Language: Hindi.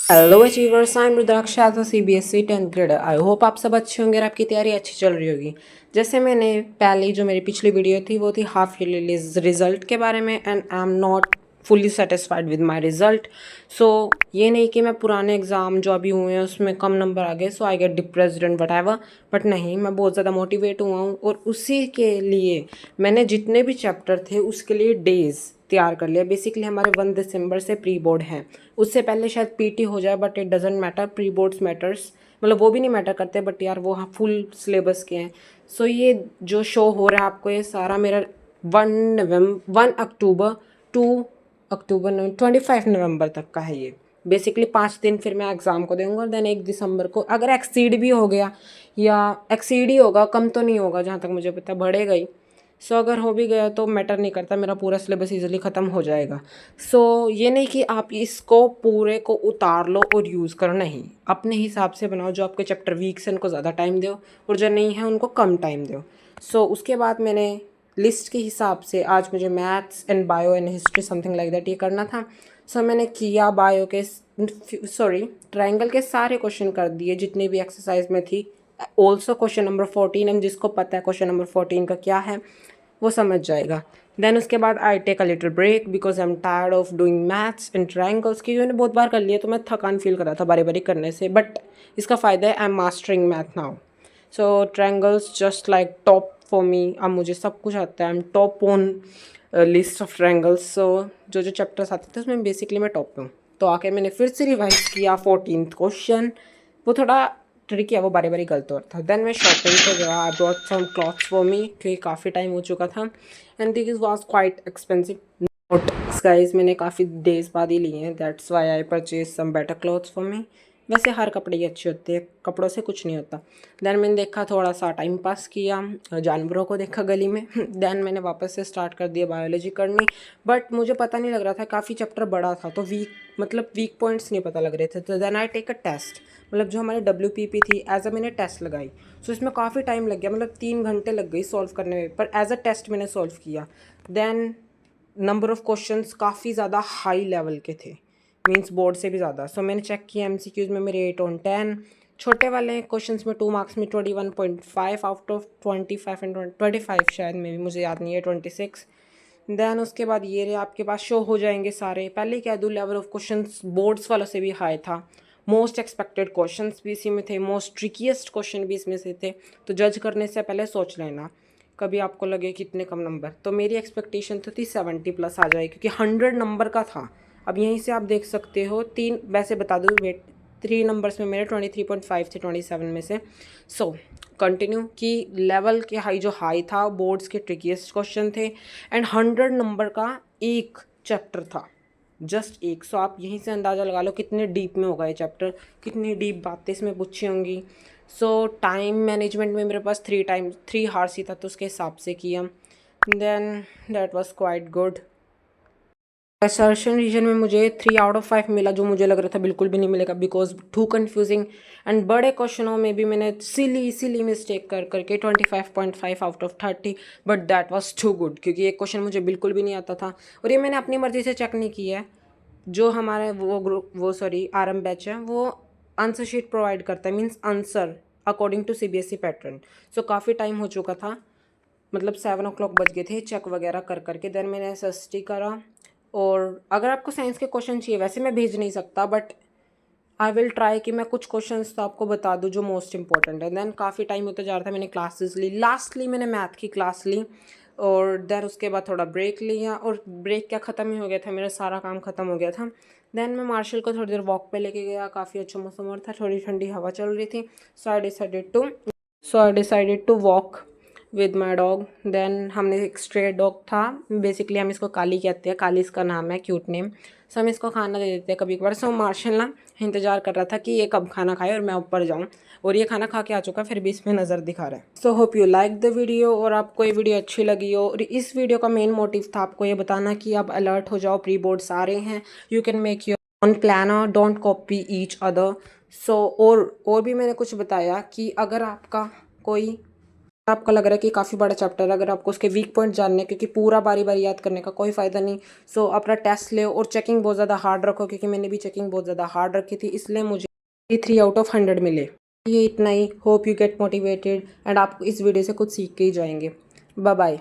Hello achievers, I am Rudraksha CBSE 10th grader. I hope आप सब अच्छे होंगे और आपकी तैयारी अच्छी चल रही होगी। जैसे मैंने पहले जो मेरी पिछली वीडियो थी वो थी हाफ ईयरली रिजल्ट के बारे में, and I am not fully satisfied with my result. So ये नहीं कि मैं पुराने एग्ज़ाम जो अभी हुए हैं उसमें कम नंबर आ गए, so I get depressed and whatever, but नहीं, मैं बहुत ज़्यादा मोटिवेट हुआ हूँ और उसी के लिए मैंने जितने भी चैप्टर थे उसके लिए डेज़ तैयार कर लिया। बेसिकली हमारे 1 दिसंबर से प्री बोर्ड हैं, उससे पहले शायद पीटी हो जाए, but it doesn't matter, pre boards matters, मतलब वो भी नहीं मैटर करते, बट यार वो हाँ फुल सिलेबस के हैं। सो ये जो शो हो रहा है आपको, ये सारा मेरा 1 अक्टूबर टू अक्टूबर 25 नवंबर तक का है। ये बेसिकली 5 दिन फिर मैं एग्ज़ाम को दूंगा, और देन 1 दिसंबर को अगर एक्सीड भी हो गया, या एक्सीड ही होगा, कम तो नहीं होगा जहाँ तक मुझे पता, बढ़ेगा ही। सो अगर हो भी गया तो मैटर नहीं करता, मेरा पूरा सिलेबस इजीली ख़त्म हो जाएगा। सो ये नहीं कि आप इसको पूरे को उतार लो और यूज़ करो, नहीं, अपने हिसाब से बनाओ। जो आपके चैप्टर वीक्स हैं उनको ज़्यादा टाइम दो, और जो नहीं है उनको कम टाइम दो। सो उसके बाद मैंने लिस्ट के हिसाब से आज मुझे maths and bio and history something like that ये करना था। सो मैंने किया बायो के ट्रायंगल के सारे क्वेश्चन कर दिए जितनी भी एक्सरसाइज में थी। ऑल्सो क्वेश्चन नंबर 14, एंड जिसको पता है क्वेश्चन नंबर 14 का क्या है वो समझ जाएगा। देन उसके बाद I take a little break because I am tired of doing maths and triangles की, मैंने बहुत बार कर लिया तो मैं थकान फील कर रहा था बारी बारी करने से, बट इसका फ़ायदा है I am mastering math now. So triangles just like top for me, अब मुझे सब कुछ आता है, I am top on list of triangles. So जो चैप्टर्स आते थे उसमें बेसिकली मैं टॉप पे हूँ। तो आके मैंने फिर से रिवाइज किया 14th क्वेश्चन, वो थोड़ा ट्रिकी है, वो बारी बारी गलत हो रहा था। देन मैं शॉपिंग पे गया, I brought some clothes for me क्योंकि काफ़ी टाइम हो चुका था, and this was quite expensive. Note guys, मैंने काफ़ी डेज बाद ही लिए हैं, that's why I purchase some better clothes for me. वैसे हर कपड़े ही अच्छे होते हैं, कपड़ों से कुछ नहीं होता। देन मैंने देखा, थोड़ा सा टाइम पास किया, जानवरों को देखा गली में। देन मैंने वापस से स्टार्ट कर दिया बायोलॉजी करनी, बट मुझे पता नहीं लग रहा था, काफ़ी चैप्टर बड़ा था तो वीक पॉइंट्स नहीं पता लग रहे थे। तो then I take a test, मतलब जो हमारी WPP थी एज अ मैंने टेस्ट लगाई। सो इसमें काफ़ी टाइम लग गया, मतलब 3 घंटे लग गई सॉल्व करने में, पर एज अ टेस्ट मैंने सॉल्व किया। देन नंबर ऑफ़ क्वेश्चंस काफ़ी ज़्यादा हाई लेवल के थे, मींस बोर्ड से भी ज़्यादा। सो मैंने चेक किया, MCQs में मेरे 8 on 10, छोटे वाले क्वेश्चंस में 2 मार्क्स में 21.5 आउट ऑफ 25 एंड 25 शायद में भी, मुझे याद नहीं है, 26। देन उसके बाद ये रहे आपके पास शो हो जाएंगे सारे। पहले कह दूँ, लेवल ऑफ क्वेश्चंस बोर्ड्स वालों से भी हाई था, मोस्ट एक्सपेक्टेड क्वेश्चंस भी इसी में थे, मोस्ट ट्रिकीएस्ट क्वेश्चन भी इसमें से थे। तो जज करने से पहले सोच लेना, कभी आपको लगे कितने कम नंबर। तो मेरी एक्सपेक्टेशन तो थी 70+ आ जाए, क्योंकि 100 नंबर का था। अब यहीं से आप देख सकते हो, तीन वैसे बता दूँ, वेट 3 नंबर्स में मेरे 23.5 थे 27 में से। सो कंटिन्यू कि लेवल के हाई था, बोर्ड्स के ट्रिकीएस्ट क्वेश्चन थे, एंड 100 नंबर का एक चैप्टर था, जस्ट एक। सो आप यहीं से अंदाज़ा लगा लो कितने डीप में होगा ये चैप्टर, कितनी डीप बातें इसमें पूछी होंगी। सो टाइम मैनेजमेंट में मेरे पास 3 हार्स ही था, तो उसके हिसाब से किया। Then that was quite good. Assertion reason में मुझे 3 out of 5 मिला, जो मुझे लग रहा था बिल्कुल भी नहीं मिलेगा, बिकॉज टू कन्फ्यूजिंग। एंड बड़े क्वेश्चनों में भी मैंने सिली मिस्टेक कर करके 25.5 out of 30, but that was too good, क्योंकि एक क्वेश्चन मुझे बिल्कुल भी नहीं आता था, और ये मैंने अपनी मर्ज़ी से चेक नहीं किया है। जो हमारे वो RM बैच है, वो आंसर शीट प्रोवाइड करता है, means answer according to CBSE pattern. So काफ़ी टाइम हो चुका था, मतलब 7 o'clock बज गए थे चेक वगैरह कर करके। देन मैंने SST करा, और अगर आपको साइंस के क्वेश्चन चाहिए, वैसे मैं भेज नहीं सकता, बट आई विल ट्राई कि मैं कुछ क्वेश्चंस तो आपको बता दूं जो मोस्ट इंपॉर्टेंट है। देन काफ़ी टाइम होता जा रहा था, मैंने क्लासेस ली, लास्टली मैंने मैथ की क्लास ली, और देन उसके बाद थोड़ा ब्रेक लिया, और ब्रेक क्या ख़त्म ही हो गया था, मेरा सारा काम ख़त्म हो गया था। देन मैं मार्शल को थोड़ी देर वॉक पे लेके गया, काफ़ी अच्छा मौसम हो रहा था, थोड़ी ठंडी हवा चल रही थी। So I decided to walk with my dog. Then हमने एक स्ट्रे डॉग था, बेसिकली हम इसको काली कहते हैं, काली इसका नाम है, क्यूट नेम। सो हम इसको खाना दे देते हैं कभी कभार। सो मार्शल ना इंतज़ार कर रहा था कि ये कब खाना खाए और मैं ऊपर जाऊँ, और ये खाना खा के आ चुका, फिर भी इसमें नज़र दिखा रहा है। So hope you like the video, और आपको ये वीडियो अच्छी लगी हो। और इस वीडियो का मेन मोटिव था आपको ये बताना कि आप अलर्ट हो जाओ, प्री बोर्ड्स आ रहे हैं, you can make your own planner, don't copy each other. So और भी मैंने कुछ बताया कि अगर आपका कोई आपको लग रहा है कि काफ़ी बड़ा चैप्टर है, अगर आपको उसके वीक पॉइंट जानने हैं, क्योंकि पूरा बारी बारी याद करने का कोई फ़ायदा नहीं। सो अपना टेस्ट ले और चेकिंग बहुत ज़्यादा हार्ड रखो, क्योंकि मैंने भी चेकिंग बहुत ज़्यादा हार्ड रखी थी, इसलिए मुझे 3 आउट ऑफ 100 मिले। ये इतना ही। Hope you get motivated and आप इस वीडियो से कुछ सीख के ही जाएंगे। Bye bye.